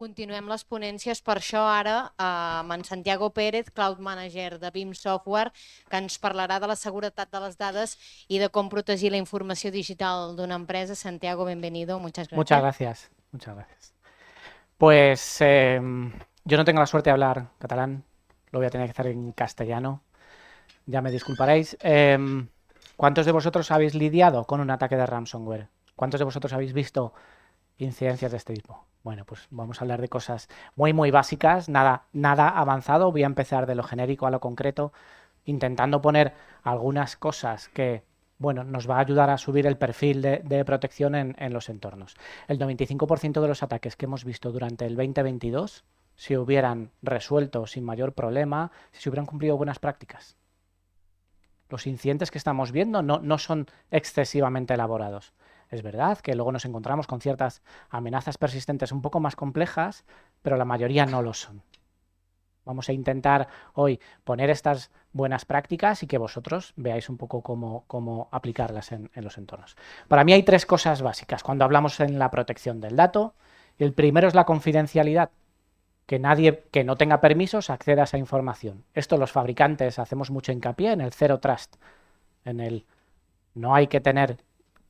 Continuem les ponències, per això ara amb en Santiago Pérez, Cloud Manager de BIM Software, que ens parlarà de la seguretat de les dades i de com protegir la informació digital d'una empresa. Santiago, bienvenido, muchas Muchas gracias. gracias, muchas gracias. Pues yo no tengo la suerte de hablar catalán, lo voy a tener que hacer en castellano, ya me disculparéis. ¿Cuántos de vosotros habéis lidiado con un ataque de ransomware? ¿Cuántos de vosotros habéis visto incidencias de este tipo? Bueno, pues vamos a hablar de cosas muy básicas, nada avanzado. Voy a empezar de lo genérico a lo concreto, intentando poner algunas cosas que, bueno, nos va a ayudar a subir el perfil de protección en los entornos. El 95% de los ataques que hemos visto durante el 2022 se hubieran resuelto sin mayor problema si se hubieran cumplido buenas prácticas. Los incidentes que estamos viendo no son excesivamente elaborados. Es verdad que luego nos encontramos con ciertas amenazas persistentes un poco más complejas, pero la mayoría no lo son. Vamos a intentar hoy poner estas buenas prácticas y que vosotros veáis un poco cómo aplicarlas en los entornos. Para mí hay tres cosas básicas cuando hablamos en la protección del dato. El primero es la confidencialidad, que nadie que no tenga permisos acceda a esa información. Esto los fabricantes hacemos mucho hincapié en el Zero Trust, en el no hay que tener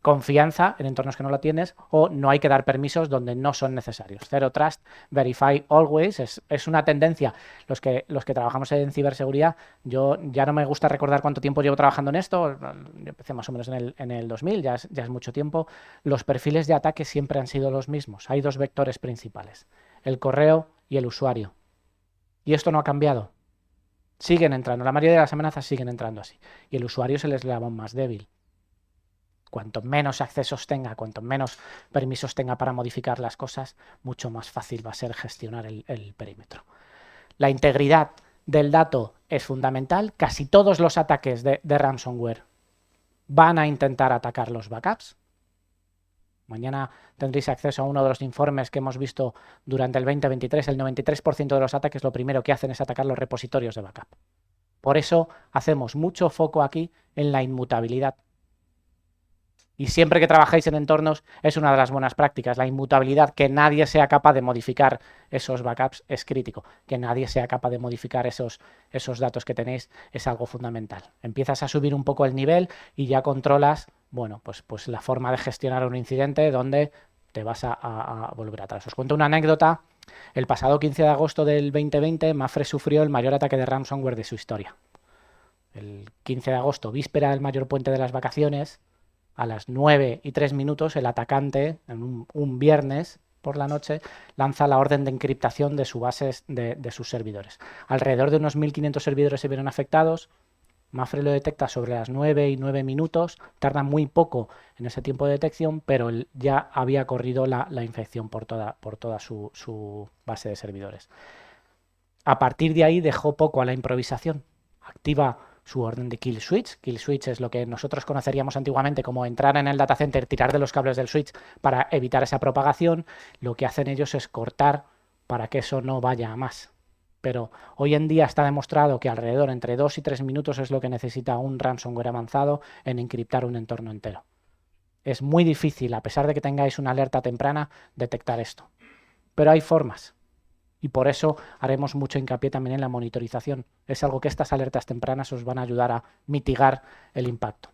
confianza en entornos que no la tienes o no hay que dar permisos donde no son necesarios. Zero Trust, Verify Always, es una tendencia. Los que trabajamos en ciberseguridad, yo ya no me gusta recordar cuánto tiempo llevo trabajando en esto, yo empecé más o menos en el 2000, ya es mucho tiempo. Los perfiles de ataque siempre han sido los mismos. Hay dos vectores principales, el correo y el usuario. Y esto no ha cambiado. Siguen entrando, la mayoría de las amenazas siguen entrando así. Y el usuario es el eslabón más débil. Cuanto menos accesos tenga, cuanto menos permisos tenga para modificar las cosas, mucho más fácil va a ser gestionar el perímetro. La integridad del dato es fundamental. Casi todos los ataques de ransomware van a intentar atacar los backups. Mañana tendréis acceso a uno de los informes que hemos visto durante el 2023. El 93% de los ataques lo primero que hacen es atacar los repositorios de backup. Por eso hacemos mucho foco aquí en la inmutabilidad. Y siempre que trabajéis en entornos es una de las buenas prácticas. La inmutabilidad, que nadie sea capaz de modificar esos backups es crítico. Que nadie sea capaz de modificar esos datos que tenéis es algo fundamental. Empiezas a subir un poco el nivel y ya controlas, bueno, pues la forma de gestionar un incidente donde te vas a volver atrás. Os cuento una anécdota. El pasado 15 de agosto del 2020, Mapfre sufrió el mayor ataque de ransomware de su historia. El 15 de agosto, víspera del mayor puente de las vacaciones, a las 9:03, el atacante, en un viernes por la noche, lanza la orden de encriptación de sus bases de sus servidores. Alrededor de unos 1.500 servidores se vieron afectados. Mapfre lo detecta sobre las 9:09, tarda muy poco en ese tiempo de detección, pero ya había corrido la infección por toda su base de servidores. A partir de ahí dejó poco a la improvisación. Activa su orden de kill switch. Kill switch es lo que nosotros conoceríamos antiguamente como entrar en el data center, tirar de los cables del switch para evitar esa propagación. Lo que hacen ellos es cortar para que eso no vaya a más. Pero hoy en día está demostrado que alrededor entre 2 y 3 minutos es lo que necesita un ransomware avanzado en encriptar un entorno entero. Es muy difícil, a pesar de que tengáis una alerta temprana, detectar esto. Pero hay formas. Y por eso haremos mucho hincapié también en la monitorización. Es algo que estas alertas tempranas os van a ayudar a mitigar el impacto.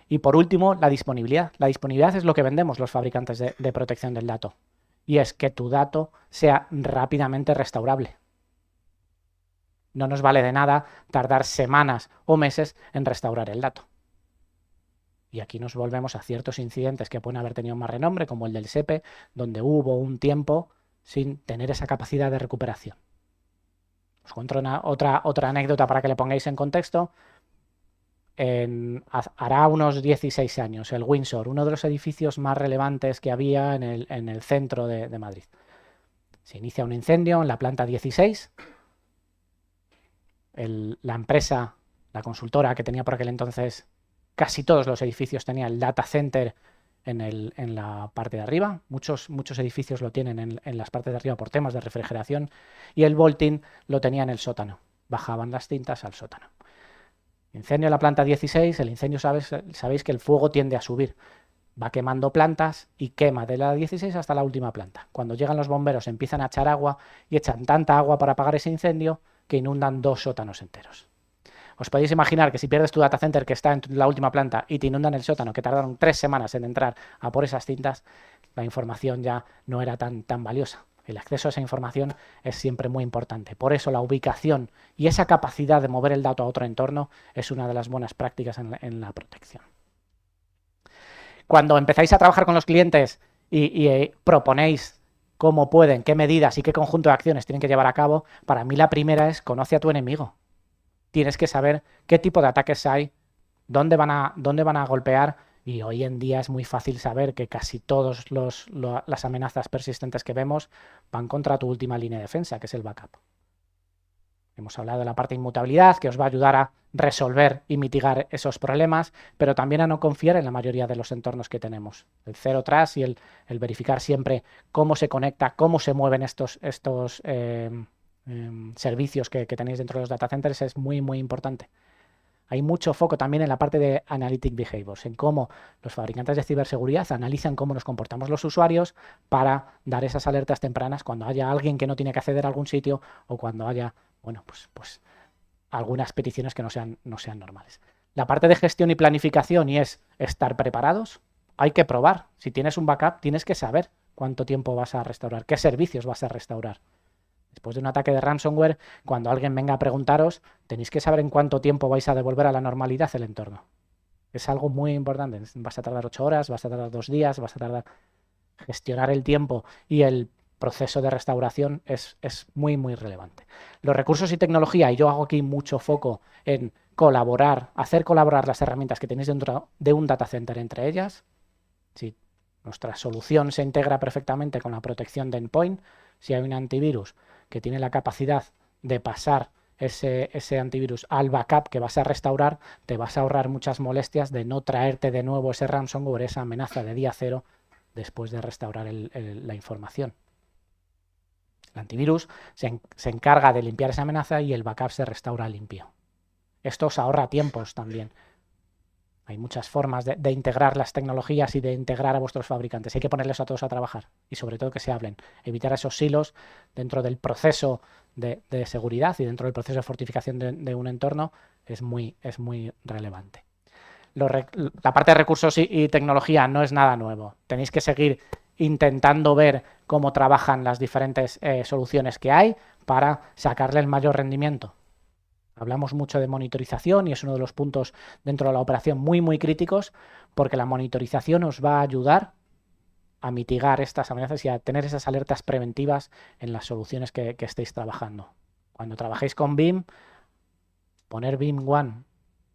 Y por último, la disponibilidad. La disponibilidad es lo que vendemos los fabricantes de protección del dato. Y es que tu dato sea rápidamente restaurable. No nos vale de nada tardar semanas o meses en restaurar el dato. Y aquí nos volvemos a ciertos incidentes que pueden haber tenido más renombre, como el del SEPE, donde hubo un tiempo sin tener esa capacidad de recuperación. Os cuento otra anécdota para que le pongáis en contexto. Hará unos 16 años, el Windsor, uno de los edificios más relevantes que había en el centro de Madrid. Se inicia un incendio en la planta 16. La empresa, la consultora que tenía por aquel entonces, casi todos los edificios tenía el data center en la parte de arriba. Muchos edificios lo tienen en las partes de arriba por temas de refrigeración, y el vaulting lo tenía en el sótano. Bajaban las cintas al sótano. Incendio en la planta 16. El incendio, sabéis que el fuego tiende a subir. va quemando plantas y quema de la 16 hasta la última planta. Cuando llegan los bomberos empiezan a echar agua y echan tanta agua para apagar ese incendio que inundan 2 sótanos enteros. Os podéis imaginar que si pierdes tu data center que está en la última planta y te inundan el sótano, que tardaron 3 semanas en entrar a por esas cintas, la información ya no era tan valiosa. El acceso a esa información es siempre muy importante. Por eso la ubicación y esa capacidad de mover el dato a otro entorno es una de las buenas prácticas en la protección. Cuando empezáis a trabajar con los clientes y proponéis cómo pueden, qué medidas y qué conjunto de acciones tienen que llevar a cabo, para mí la primera es conoce a tu enemigo. Tienes que saber qué tipo de ataques hay, dónde van a golpear, y hoy en día es muy fácil saber que casi todas las amenazas persistentes que vemos van contra tu última línea de defensa, que es el backup. Hemos hablado de la parte de inmutabilidad, que os va a ayudar a resolver y mitigar esos problemas, pero también a no confiar en la mayoría de los entornos que tenemos. El Zero Trust y el verificar siempre cómo se conecta, cómo se mueven estos servicios que tenéis dentro de los data centers es muy, muy importante. Hay mucho foco también en la parte de Analytic Behaviors, en cómo los fabricantes de ciberseguridad analizan cómo nos comportamos los usuarios para dar esas alertas tempranas cuando haya alguien que no tiene que acceder a algún sitio o cuando haya, bueno, pues algunas peticiones que no sean normales. La parte de gestión y planificación y es estar preparados. Hay que probar. Si tienes un backup, tienes que saber cuánto tiempo vas a restaurar, qué servicios vas a restaurar. Después de un ataque de ransomware, cuando alguien venga a preguntaros, tenéis que saber en cuánto tiempo vais a devolver a la normalidad el entorno. Es algo muy importante. Vas a tardar 8 horas, vas a tardar 2 días, vas a tardar... Gestionar el tiempo y el proceso de restauración es muy, muy relevante. Los recursos y tecnología, y yo hago aquí mucho foco en colaborar, hacer colaborar las herramientas que tenéis dentro de un data center entre ellas. Si nuestra solución se integra perfectamente con la protección de endpoint, si hay un antivirus que tiene la capacidad de pasar ese antivirus al backup que vas a restaurar, te vas a ahorrar muchas molestias de no traerte de nuevo ese ransomware, esa amenaza de día cero después de restaurar la información. El antivirus se encarga de limpiar esa amenaza y el backup se restaura limpio. Esto os ahorra tiempos también. Hay muchas formas de integrar las tecnologías y de integrar a vuestros fabricantes. Hay que ponerles a todos a trabajar y sobre todo que se hablen. Evitar esos silos dentro del proceso de seguridad y dentro del proceso de fortificación de un entorno es muy relevante. La parte de recursos y tecnología no es nada nuevo. Tenéis que seguir intentando ver cómo trabajan las diferentes soluciones que hay para sacarle el mayor rendimiento. Hablamos mucho de monitorización y es uno de los puntos dentro de la operación muy, muy críticos porque la monitorización os va a ayudar a mitigar estas amenazas y a tener esas alertas preventivas en las soluciones que estéis trabajando. Cuando trabajéis con BIM, poner BIM One,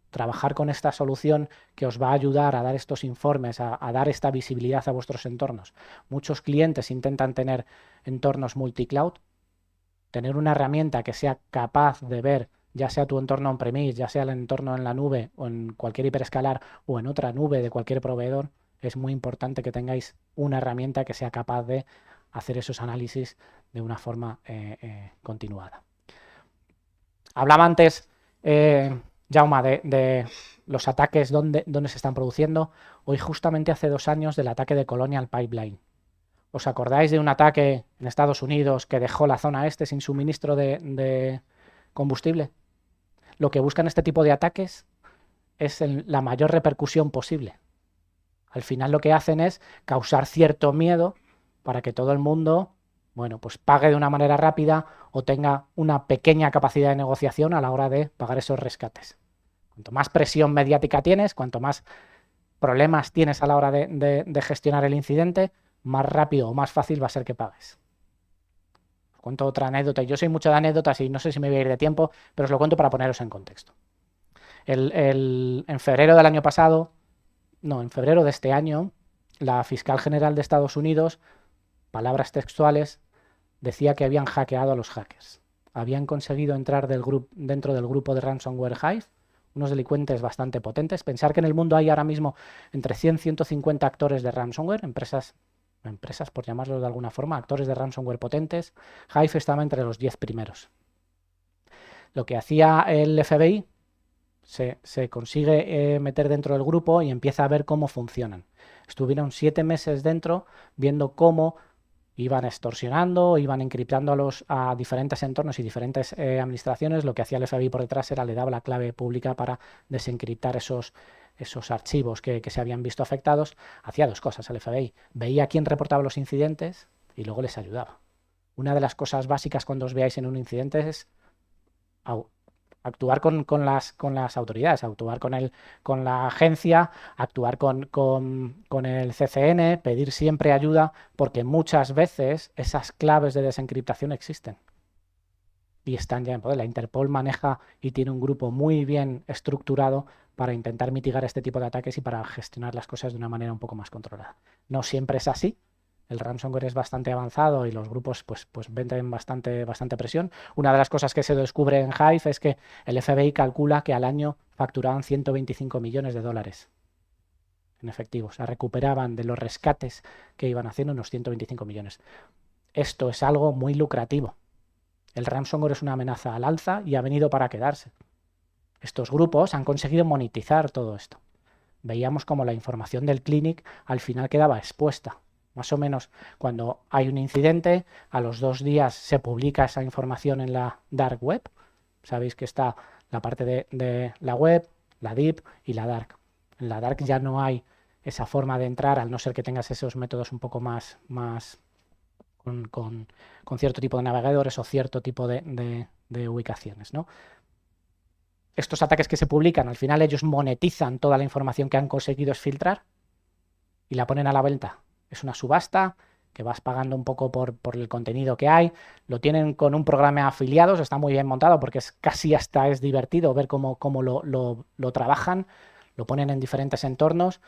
trabajar con esta solución que os va a ayudar a dar estos informes, a dar esta visibilidad a vuestros entornos. Muchos clientes intentan tener entornos multicloud, tener una herramienta que sea capaz de ver ya sea tu entorno on-premise, ya sea el entorno en la nube o en cualquier hiperescalar o en otra nube de cualquier proveedor, es muy importante que tengáis una herramienta que sea capaz de hacer esos análisis de una forma continuada. Hablaba antes, Jaume, de los ataques donde se están produciendo. Hoy justamente hace 2 años del ataque de Colonial Pipeline. ¿Os acordáis de un ataque en Estados Unidos que dejó la zona este sin suministro de combustible? Lo que buscan este tipo de ataques es la mayor repercusión posible. Al final lo que hacen es causar cierto miedo para que todo el mundo, bueno, pues pague de una manera rápida o tenga una pequeña capacidad de negociación a la hora de pagar esos rescates. Cuanto más presión mediática tienes, cuanto más problemas tienes a la hora de gestionar el incidente, más rápido o más fácil va a ser que pagues. Os cuento otra anécdota. Yo soy mucho de anécdotas y no sé si me voy a ir de tiempo, pero os lo cuento para poneros en contexto. En febrero del año pasado, no, en febrero de este año, la fiscal general de Estados Unidos, palabras textuales, decía que habían hackeado a los hackers. Habían conseguido entrar dentro del grupo de ransomware Hive, unos delincuentes bastante potentes. Pensar que en el mundo hay ahora mismo entre 100 y 150 actores de ransomware, empresas por llamarlo de alguna forma, actores de ransomware potentes. Hive estaba entre los 10 primeros. Lo que hacía el FBI, se consigue meter dentro del grupo y empieza a ver cómo funcionan. Estuvieron 7 meses dentro viendo cómo iban extorsionando, iban encriptando a diferentes entornos y diferentes administraciones. Lo que hacía el FBI por detrás era le daba la clave pública para desencriptar esos archivos que se habían visto afectados. Hacía dos cosas el FBI. Veía quién reportaba los incidentes y luego les ayudaba. Una de las cosas básicas cuando os veáis en un incidente es actuar con las autoridades, actuar con la agencia, actuar con el CCN, pedir siempre ayuda, porque muchas veces esas claves de desencriptación existen y están ya en poder. La Interpol maneja y tiene un grupo muy bien estructurado para intentar mitigar este tipo de ataques y para gestionar las cosas de una manera un poco más controlada. No siempre es así. El ransomware es bastante avanzado y los grupos pues venden bastante presión. Una de las cosas que se descubre en Hive es que el FBI calcula que al año facturaban 125 millones de dólares en efectivo. O sea, recuperaban de los rescates que iban haciendo unos 125 millones. Esto es algo muy lucrativo. El ransomware es una amenaza al alza y ha venido para quedarse. Estos grupos han conseguido monetizar todo esto. Veíamos como la información del Clinic al final quedaba expuesta. Más o menos cuando hay un incidente, a los 2 días se publica esa información en la Dark Web. Sabéis que está la parte de la web, la Deep y la Dark. En la Dark ya no hay esa forma de entrar, al no ser que tengas esos métodos un poco más con cierto tipo de navegadores o cierto tipo de ubicaciones, ¿no? Estos ataques que se publican, al final ellos monetizan toda la información que han conseguido filtrar y la ponen a la venta. Es una subasta que vas pagando un poco por el contenido que hay. Lo tienen con un programa de afiliados, está muy bien montado porque casi hasta es divertido ver cómo lo trabajan. Lo ponen en diferentes entornos,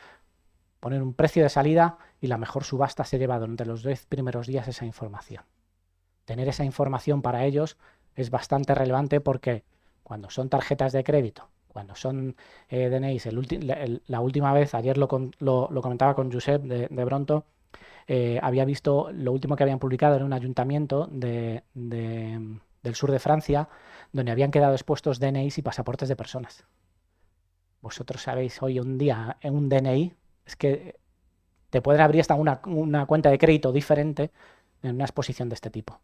ponen un precio de salida y la mejor subasta se lleva durante los 10 primeros días esa información. Tener esa información para ellos es bastante relevante porque cuando son tarjetas de crédito, cuando son DNIs, la última vez, ayer lo comentaba con Josep de Bronto, había visto lo último que habían publicado en un ayuntamiento del sur de Francia, donde habían quedado expuestos DNIs y pasaportes de personas. Vosotros sabéis, hoy un día en un DNI es que te pueden abrir hasta una cuenta de crédito diferente en una exposición de este tipo.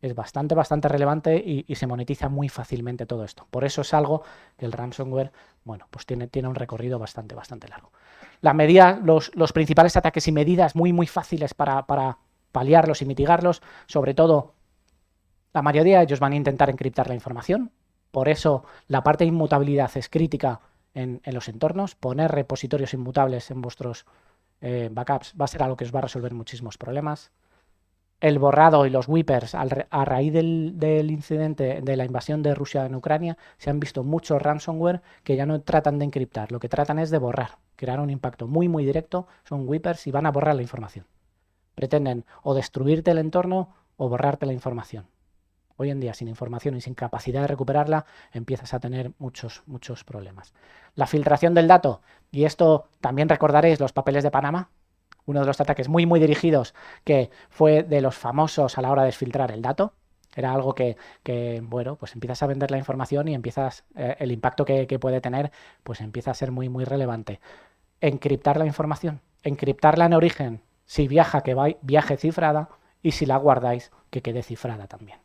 Es bastante relevante y se monetiza muy fácilmente todo esto. Por eso es algo que el ransomware, bueno, pues tiene un recorrido bastante largo. La medida, los principales ataques y medidas muy fáciles para paliarlos y mitigarlos, sobre todo, la mayoría de ellos van a intentar encriptar la información. Por eso la parte de inmutabilidad es crítica en los entornos. Poner repositorios inmutables en vuestros backups va a ser algo que os va a resolver muchísimos problemas. El borrado y los whippers, a raíz del incidente de la invasión de Rusia en Ucrania, se han visto muchos ransomware que ya no tratan de encriptar, lo que tratan es de borrar, crear un impacto muy directo, son whippers y van a borrar la información. Pretenden o destruirte el entorno o borrarte la información. Hoy en día, sin información y sin capacidad de recuperarla, empiezas a tener muchos problemas. La filtración del dato, y esto también recordaréis los papeles de Panamá, uno de los ataques muy dirigidos que fue de los famosos a la hora de filtrar el dato. Era algo que bueno, pues empiezas a vender la información y empiezas, el impacto que puede tener, pues empieza a ser muy relevante. Encriptar la información, encriptarla en origen, si viaja, que viaje cifrada, y si la guardáis, que quede cifrada también.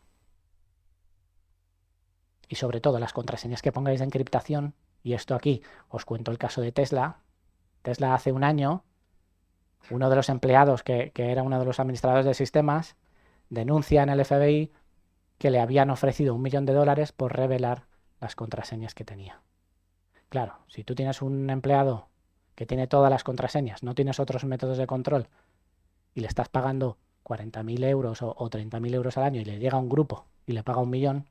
Y sobre todo las contraseñas que pongáis de encriptación, y esto aquí os cuento el caso de Tesla. Tesla hace un año, uno de los empleados, que era uno de los administradores de sistemas, denuncia en el FBI que le habían ofrecido $1 millón por revelar las contraseñas que tenía. Claro, si tú tienes un empleado que tiene todas las contraseñas, no tienes otros métodos de control y le estás pagando 40.000 euros o 30.000 euros al año y le llega un grupo y le paga $1 millón,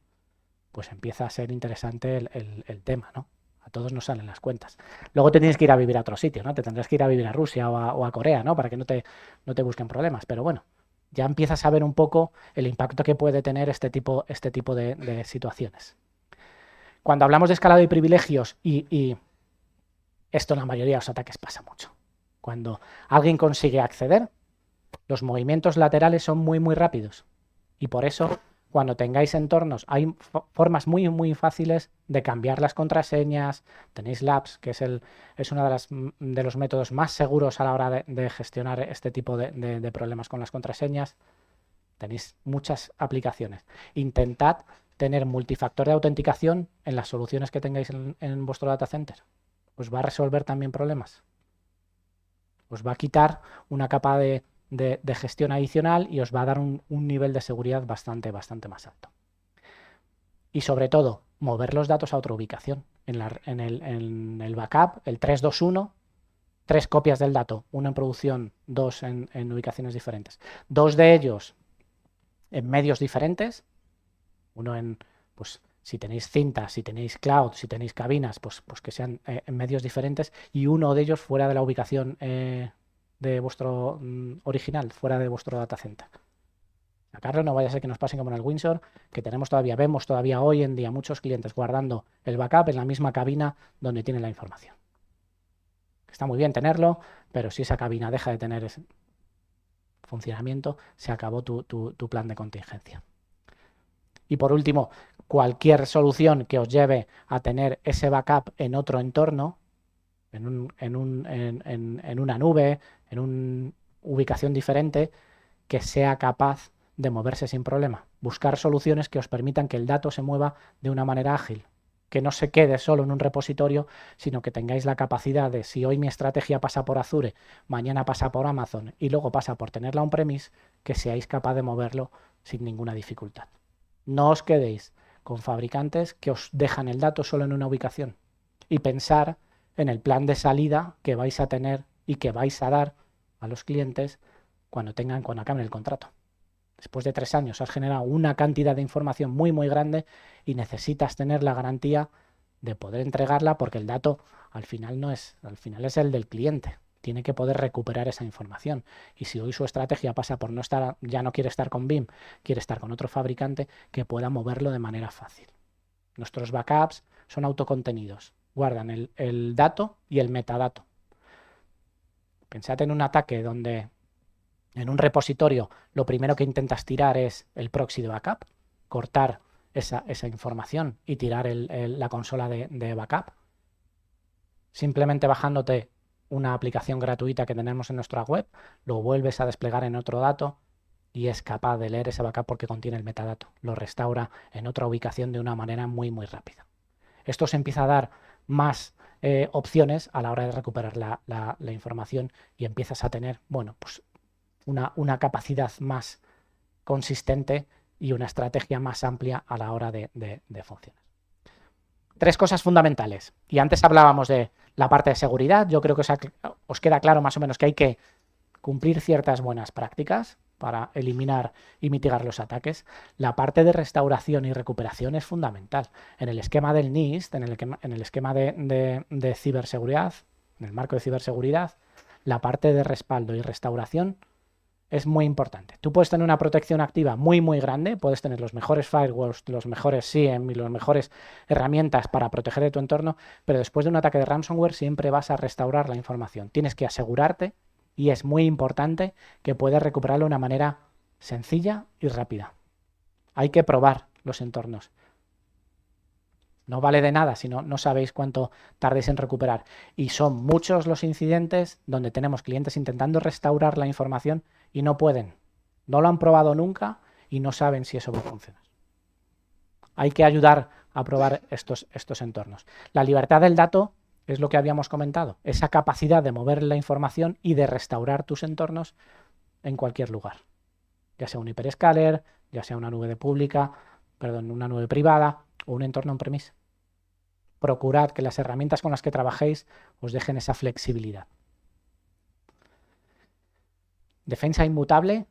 pues empieza a ser interesante el tema, ¿no? A todos nos salen las cuentas. Luego te tienes que ir a vivir a otro sitio, ¿no? Te tendrás que ir a vivir a Rusia o a Corea, ¿no? Para que no te busquen problemas. Pero bueno, ya empiezas a ver un poco el impacto que puede tener este tipo de situaciones. Cuando hablamos de escalado de privilegios, y esto en la mayoría de los ataques pasa mucho. Cuando alguien consigue acceder, los movimientos laterales son muy rápidos. Y por eso cuando tengáis entornos, hay formas muy, muy fáciles de cambiar las contraseñas. Tenéis Labs, que es uno de los métodos más seguros a la hora de gestionar este tipo de problemas con las contraseñas. Tenéis muchas aplicaciones. Intentad tener multifactor de autenticación en las soluciones que tengáis en vuestro data center. Os va a resolver también problemas. Os va a quitar una capa de gestión adicional y os va a dar un nivel de seguridad bastante más alto. Y sobre todo, mover los datos a otra ubicación. En el backup, el 3-2-1, 3 copias del dato, uno en producción, 2 en ubicaciones diferentes. 2 de ellos en medios diferentes, uno pues si tenéis cintas, si tenéis cloud, si tenéis cabinas, pues que sean en medios diferentes, y uno de ellos fuera de la ubicación de vuestro original, fuera de vuestro data center. Sacarlo, no vaya a ser que nos pase como en el Windsor, que vemos todavía hoy en día muchos clientes guardando el backup en la misma cabina donde tienen la información. Está muy bien tenerlo, pero si esa cabina deja de tener ese funcionamiento, se acabó tu plan de contingencia. Y por último, cualquier solución que os lleve a tener ese backup en otro entorno, en una nube, en una ubicación diferente, que sea capaz de moverse sin problema. Buscar soluciones que os permitan que el dato se mueva de una manera ágil, que no se quede solo en un repositorio, sino que tengáis la capacidad de, si hoy mi estrategia pasa por Azure, mañana pasa por Amazon y luego pasa por tenerla on-premise, que seáis capaz de moverlo sin ninguna dificultad. No os quedéis con fabricantes que os dejan el dato solo en una ubicación, y pensar en el plan de salida que vais a tener y que vais a dar a los clientes cuando acaben el contrato. Después de 3 años has generado una cantidad de información muy, muy grande y necesitas tener la garantía de poder entregarla, porque el dato al final es el del cliente. Tiene que poder recuperar esa información. Y si hoy su estrategia pasa por ya no quiere estar con BIM, quiere estar con otro fabricante, que pueda moverlo de manera fácil. Nuestros backups son autocontenidos. Guardan el dato y el metadato. Pensad en un ataque donde en un repositorio lo primero que intentas tirar es el proxy de backup, cortar esa información y tirar la consola de backup. Simplemente bajándote una aplicación gratuita que tenemos en nuestra web, lo vuelves a desplegar en otro dato y es capaz de leer ese backup porque contiene el metadato. Lo restaura en otra ubicación de una manera muy, muy rápida. Esto se empieza a dar más opciones a la hora de recuperar la información, y empiezas a tener, pues una capacidad más consistente y una estrategia más amplia a la hora de funcionar. 3 cosas fundamentales. Y antes hablábamos de la parte de seguridad. Yo creo que os queda claro más o menos que hay que cumplir ciertas buenas prácticas para eliminar y mitigar los ataques. La parte de restauración y recuperación es fundamental. En el esquema del NIST, en el esquema de ciberseguridad, en el marco de ciberseguridad, la parte de respaldo y restauración es muy importante. Tú puedes tener una protección activa muy, muy grande, puedes tener los mejores firewalls, los mejores SIEM y las mejores herramientas para proteger de tu entorno, pero después de un ataque de ransomware siempre vas a restaurar la información. Tienes que asegurarte, y es muy importante, que puedas recuperarlo de una manera sencilla y rápida. Hay que probar los entornos. No vale de nada si no sabéis cuánto tardéis en recuperar. Y son muchos los incidentes donde tenemos clientes intentando restaurar la información y no pueden. No lo han probado nunca y no saben si eso va a funcionar. Hay que ayudar a probar estos entornos. La libertad del dato es lo que habíamos comentado. Esa capacidad de mover la información y de restaurar tus entornos en cualquier lugar. Ya sea un hyperscaler, ya sea una nube una nube privada o un entorno on-premise. Procurad que las herramientas con las que trabajéis os dejen esa flexibilidad. Defensa inmutable,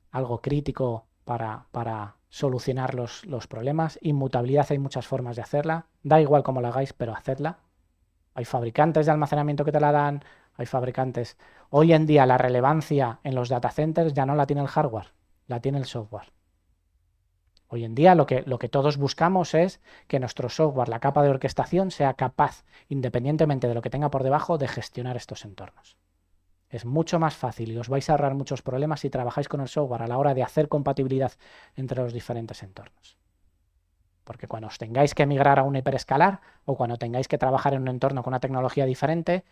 algo crítico para solucionar los problemas. Inmutabilidad, hay muchas formas de hacerla. Da igual cómo la hagáis, pero hacedla. Hay fabricantes de almacenamiento que te la dan, hay fabricantes. Hoy en día la relevancia en los data centers ya no la tiene el hardware, la tiene el software. Hoy en día lo que todos buscamos es que nuestro software, la capa de orquestación, sea capaz, independientemente de lo que tenga por debajo, de gestionar estos entornos. Es mucho más fácil y os vais a ahorrar muchos problemas si trabajáis con el software a la hora de hacer compatibilidad entre los diferentes entornos. Porque cuando os tengáis que migrar a un hiperescalar o cuando tengáis que trabajar en un entorno con una tecnología diferente,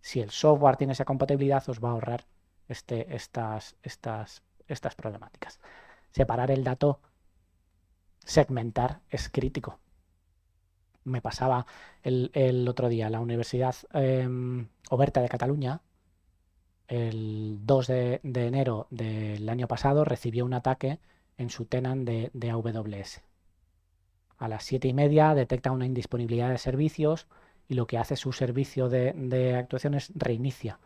si el software tiene esa compatibilidad, os va a ahorrar estas problemáticas. Separar el dato, segmentar es crítico. Me pasaba el otro día en la Universidad Oberta de Cataluña, el 2 de enero del año pasado, recibió un ataque en su tenant de AWS. A las 7:30 detecta una indisponibilidad de servicios y lo que hace su servicio de actuación es reinicia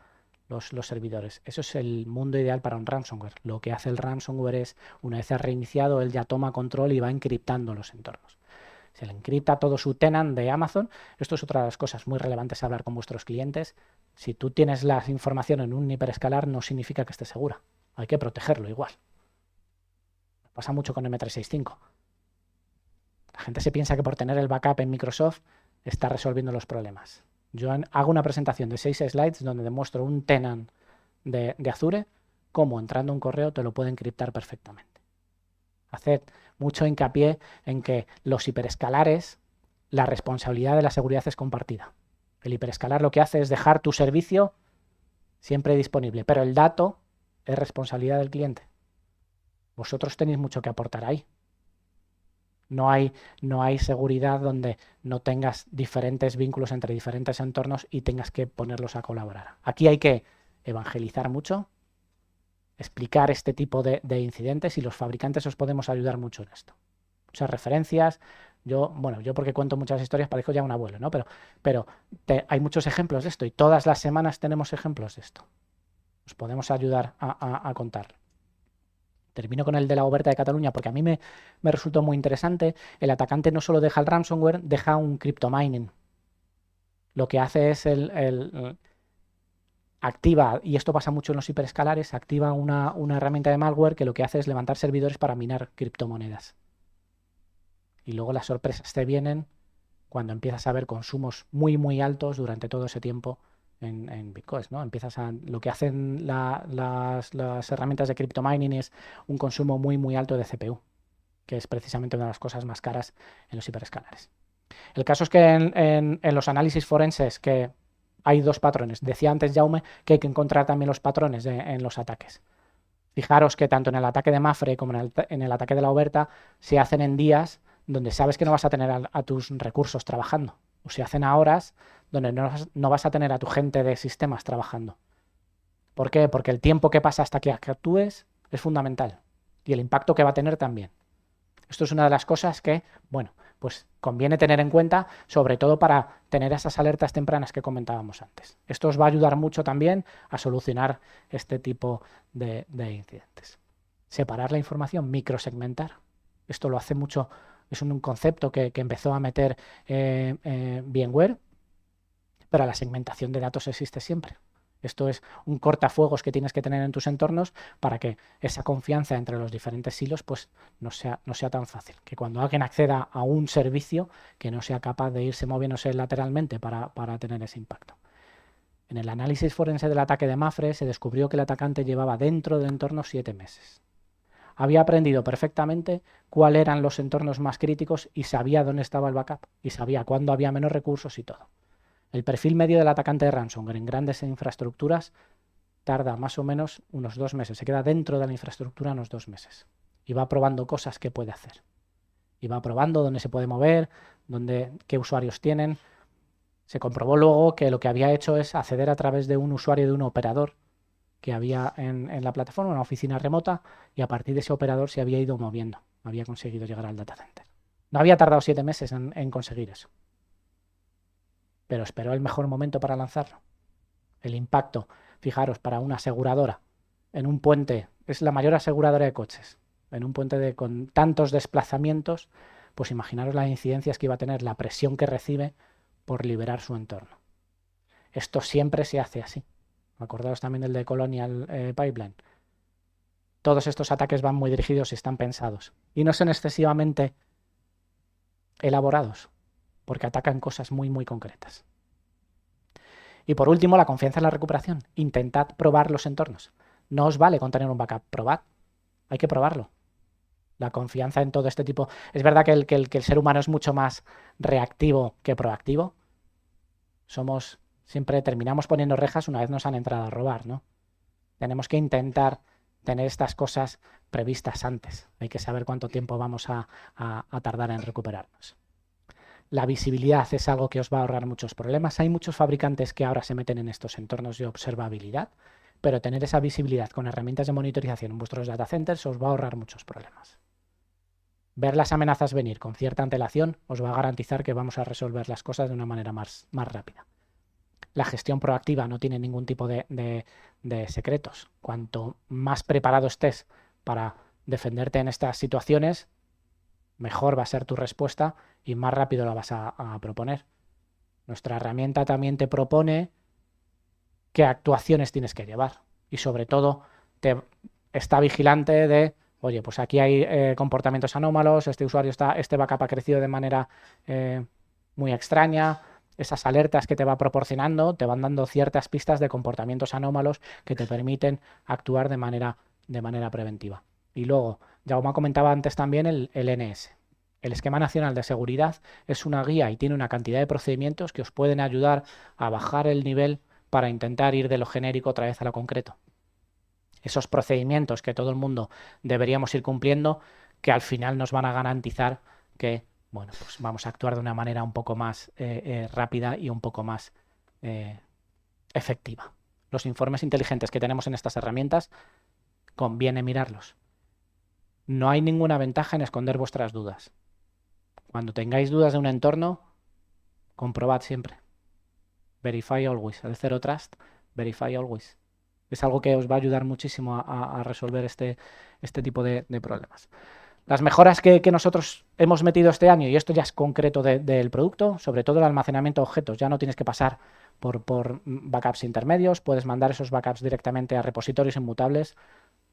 los servidores. Eso es el mundo ideal para un ransomware. Lo que hace el ransomware es, una vez ha reiniciado, él ya toma control y va encriptando los entornos. Se le encripta todo su tenant de Amazon. Esto es otra de las cosas muy relevantes a hablar con vuestros clientes. Si tú tienes la información en un hiperescalar, no significa que esté segura. Hay que protegerlo igual. Pasa mucho con M365. La gente se piensa que por tener el backup en Microsoft está resolviendo los problemas. Yo hago una presentación de 6 slides donde demuestro un tenant de Azure, cómo entrando un correo te lo puede encriptar perfectamente. Haced mucho hincapié en que los hiperescalares, la responsabilidad de la seguridad es compartida. El hiperescalar lo que hace es dejar tu servicio siempre disponible, pero el dato es responsabilidad del cliente. Vosotros tenéis mucho que aportar ahí. No hay seguridad donde no tengas diferentes vínculos entre diferentes entornos y tengas que ponerlos a colaborar. Aquí hay que evangelizar mucho, explicar este tipo de incidentes y los fabricantes os podemos ayudar mucho en esto. Muchas referencias. Yo porque cuento muchas historias parezco ya un abuelo, ¿no? Pero hay muchos ejemplos de esto y todas las semanas tenemos ejemplos de esto. Os podemos ayudar a contar. Termino con el de la Oberta de Cataluña porque a mí me resultó muy interesante. El atacante no solo deja el ransomware, deja un cryptomining. Lo que hace es activa, y esto pasa mucho en los hiperescalares, activa una herramienta de malware que lo que hace es levantar servidores para minar criptomonedas. Y luego las sorpresas te vienen cuando empiezas a ver consumos muy, muy altos durante todo ese tiempo en Bitcoin, ¿no? Lo que hacen las herramientas de cryptomining es un consumo muy, muy alto de CPU, que es precisamente una de las cosas más caras en los hiperescalares. El caso es que en los análisis forenses que hay dos patrones. Decía antes Jaume que hay que encontrar también los patrones en los ataques. Fijaros que tanto en el ataque de Mafre como en el ataque de la Oberta se hacen en días donde sabes que no vas a tener a tus recursos trabajando. O se hacen a horas donde no vas a tener a tu gente de sistemas trabajando. ¿Por qué? Porque el tiempo que pasa hasta que actúes es fundamental. Y el impacto que va a tener también. Esto es una de las cosas que, pues conviene tener en cuenta, sobre todo para tener esas alertas tempranas que comentábamos antes. Esto os va a ayudar mucho también a solucionar este tipo de incidentes. Separar la información, microsegmentar. Esto lo hace mucho, es un concepto que empezó a meter VMware, pero la segmentación de datos existe siempre. Esto es un cortafuegos que tienes que tener en tus entornos para que esa confianza entre los diferentes silos pues no sea tan fácil. Que cuando alguien acceda a un servicio, que no sea capaz de irse moviéndose lateralmente para tener ese impacto. En el análisis forense del ataque de Mafre se descubrió que el atacante llevaba dentro del entorno 7 meses. Había aprendido perfectamente cuáles eran los entornos más críticos y sabía dónde estaba el backup y sabía cuándo había menos recursos y todo. El perfil medio del atacante de ransomware en grandes infraestructuras tarda más o menos unos 2 meses. Se queda dentro de la infraestructura unos 2 meses. Y va probando cosas que puede hacer. Y va probando dónde se puede mover, qué usuarios tienen. Se comprobó luego que lo que había hecho es acceder a través de un usuario de un operador que había en la plataforma, una oficina remota, y a partir de ese operador se había ido moviendo. Había conseguido llegar al data center. No había tardado 7 meses en conseguir eso. Pero esperó el mejor momento para lanzarlo. El impacto, fijaros, para una aseguradora en un puente, es la mayor aseguradora de coches, en un puente con tantos desplazamientos, pues imaginaros las incidencias que iba a tener, la presión que recibe por liberar su entorno. Esto siempre se hace así. Acordaos también del de Colonial Pipeline. Todos estos ataques van muy dirigidos y están pensados. Y no son excesivamente elaborados, porque atacan cosas muy, muy concretas. Y por último, la confianza en la recuperación. Intentad probar los entornos. No os vale con tener un backup, probad. Hay que probarlo. La confianza en todo este tipo. Es verdad que el ser humano es mucho más reactivo que proactivo. Siempre terminamos poniendo rejas una vez nos han entrado a robar, ¿no? Tenemos que intentar tener estas cosas previstas antes. Hay que saber cuánto tiempo vamos a tardar en recuperarnos. La visibilidad es algo que os va a ahorrar muchos problemas. Hay muchos fabricantes que ahora se meten en estos entornos de observabilidad, pero tener esa visibilidad con herramientas de monitorización en vuestros data centers os va a ahorrar muchos problemas. Ver las amenazas venir con cierta antelación os va a garantizar que vamos a resolver las cosas de una manera más rápida. La gestión proactiva no tiene ningún tipo de secretos. Cuanto más preparado estés para defenderte en estas situaciones, mejor va a ser tu respuesta y más rápido la vas a proponer. Nuestra herramienta también te propone qué actuaciones tienes que llevar y sobre todo te está vigilante de, oye, pues aquí hay comportamientos anómalos, este backup ha crecido de manera muy extraña. Esas alertas que te va proporcionando te van dando ciertas pistas de comportamientos anómalos que te permiten actuar de manera preventiva. Y luego, Jaume comentaba antes también el NS. El Esquema Nacional de Seguridad es una guía y tiene una cantidad de procedimientos que os pueden ayudar a bajar el nivel para intentar ir de lo genérico otra vez a lo concreto. Esos procedimientos que todo el mundo deberíamos ir cumpliendo, que al final nos van a garantizar que bueno, pues vamos a actuar de una manera un poco más rápida y un poco más efectiva. Los informes inteligentes que tenemos en estas herramientas, conviene mirarlos. No hay ninguna ventaja en esconder vuestras dudas. Cuando tengáis dudas de un entorno, comprobad siempre. Verify always. El Zero Trust, verify always. Es algo que os va a ayudar muchísimo a resolver este tipo de problemas. Las mejoras que nosotros hemos metido este año, y esto ya es concreto del producto, sobre todo el almacenamiento de objetos, ya no tienes que pasar por backups intermedios, puedes mandar esos backups directamente a repositorios inmutables,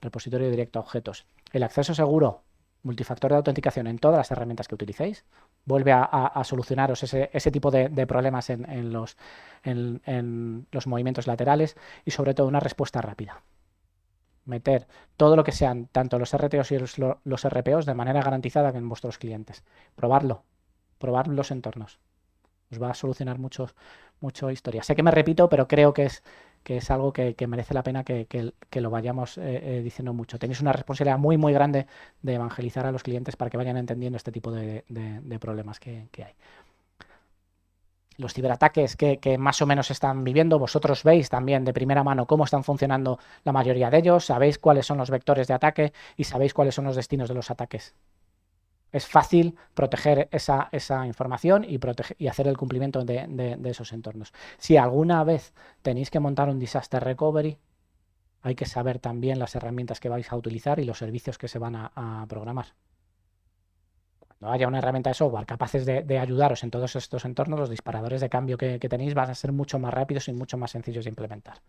repositorio directo a objetos. El acceso seguro, multifactor de autenticación en todas las herramientas que utilicéis, vuelve a solucionaros ese tipo de problemas en los movimientos laterales y sobre todo una respuesta rápida. Meter todo lo que sean tanto los RTOs y los RPOs de manera garantizada en vuestros clientes. Probar los entornos. Os va a solucionar mucho historia. Sé que me repito, pero creo que es algo que merece la pena que lo vayamos diciendo mucho. Tenéis una responsabilidad muy, muy grande de evangelizar a los clientes para que vayan entendiendo este tipo de problemas que hay. Los ciberataques que más o menos están viviendo, vosotros veis también de primera mano cómo están funcionando la mayoría de ellos, sabéis cuáles son los vectores de ataque y sabéis cuáles son los destinos de los ataques. Es fácil proteger esa información y hacer el cumplimiento de esos entornos. Si alguna vez tenéis que montar un disaster recovery, hay que saber también las herramientas que vais a utilizar y los servicios que se van a programar. Cuando haya una herramienta de software capaces de ayudaros en todos estos entornos, los disparadores de cambio que tenéis van a ser mucho más rápidos y mucho más sencillos de implementar.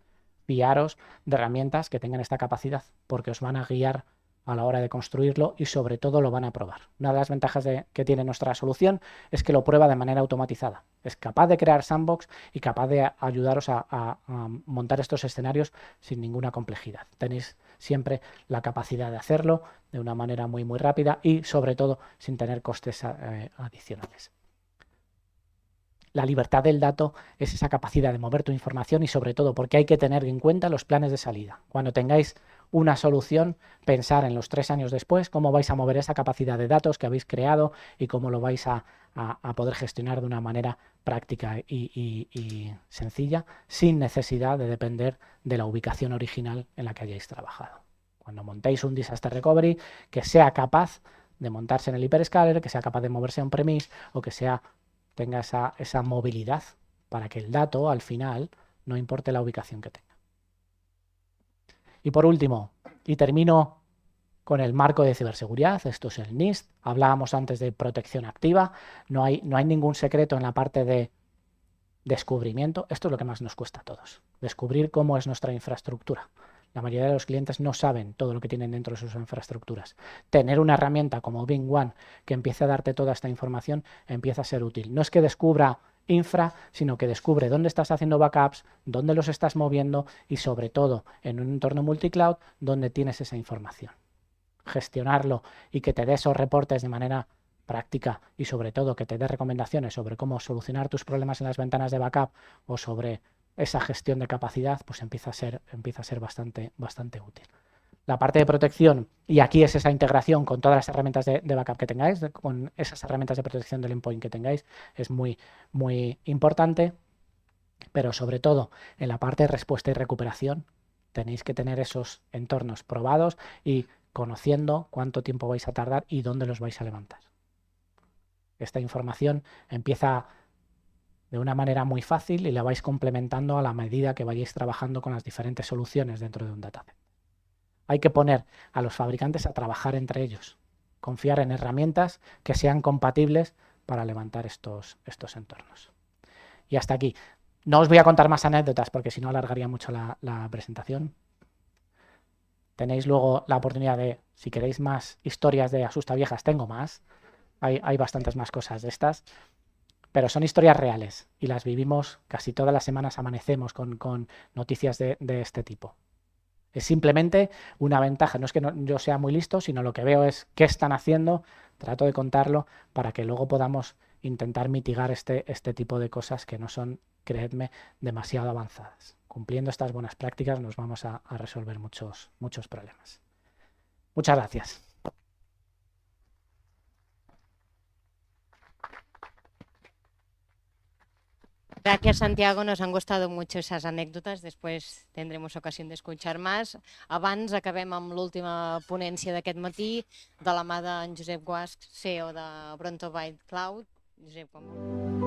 Fiaros de herramientas que tengan esta capacidad, porque os van a guiar a la hora de construirlo y sobre todo lo van a probar. Una de las ventajas que tiene nuestra solución es que lo prueba de manera automatizada. Es capaz de crear sandbox y capaz de ayudaros a montar estos escenarios sin ninguna complejidad. Tenéis siempre la capacidad de hacerlo de una manera muy, muy rápida y sobre todo sin tener costes adicionales. La libertad del dato es esa capacidad de mover tu información y sobre todo porque hay que tener en cuenta los planes de salida. Cuando tengáis una solución, pensar en los 3 años después cómo vais a mover esa capacidad de datos que habéis creado y cómo lo vais a poder gestionar de una manera práctica y sencilla, sin necesidad de depender de la ubicación original en la que hayáis trabajado. Cuando montéis un disaster recovery, que sea capaz de montarse en el hyperscaler, que sea capaz de moverse on-premise o que tenga esa movilidad para que el dato al final no importe la ubicación que tenga. Y por último, y termino con el marco de ciberseguridad, esto es el NIST, hablábamos antes de protección activa, no hay ningún secreto en la parte de descubrimiento, esto es lo que más nos cuesta a todos, descubrir cómo es nuestra infraestructura. La mayoría de los clientes no saben todo lo que tienen dentro de sus infraestructuras. Tener una herramienta como Beam One que empiece a darte toda esta información empieza a ser útil. No es que descubra infra, sino que descubre dónde estás haciendo backups, dónde los estás moviendo y sobre todo en un entorno multicloud donde tienes esa información. Gestionarlo y que te dé esos reportes de manera práctica y sobre todo que te dé recomendaciones sobre cómo solucionar tus problemas en las ventanas de backup o sobre esa gestión de capacidad, pues empieza a ser bastante útil. La parte de protección, y aquí es esa integración con todas las herramientas de backup que tengáis, con esas herramientas de protección del endpoint que tengáis, es muy importante, pero sobre todo en la parte de respuesta y recuperación tenéis que tener esos entornos probados y conociendo cuánto tiempo vais a tardar y dónde los vais a levantar. Esta información empieza de una manera muy fácil y la vais complementando a la medida que vayáis trabajando con las diferentes soluciones dentro de un dataset. Hay que poner a los fabricantes a trabajar entre ellos, confiar en herramientas que sean compatibles para levantar estos entornos. Y hasta aquí. No os voy a contar más anécdotas porque si no alargaría mucho la presentación. Tenéis luego la oportunidad de, si queréis más historias de asustaviejas, tengo más. Hay bastantes más cosas de estas. Pero son historias reales y las vivimos casi todas las semanas, amanecemos con noticias de este tipo. Es simplemente una ventaja, no es que yo sea muy listo, sino lo que veo es qué están haciendo, trato de contarlo para que luego podamos intentar mitigar este tipo de cosas que no son, creedme, demasiado avanzadas. Cumpliendo estas buenas prácticas nos vamos a resolver muchos problemas. Muchas gracias. Gracias, Santiago. Nos han gustado mucho esas anécdotas. Después tendremos ocasión de escuchar más. Abans acabem amb l'última ponència d'aquest matí de la mà d'en Josep Guasch, CEO de Bronto Byte Cloud. Josep, com...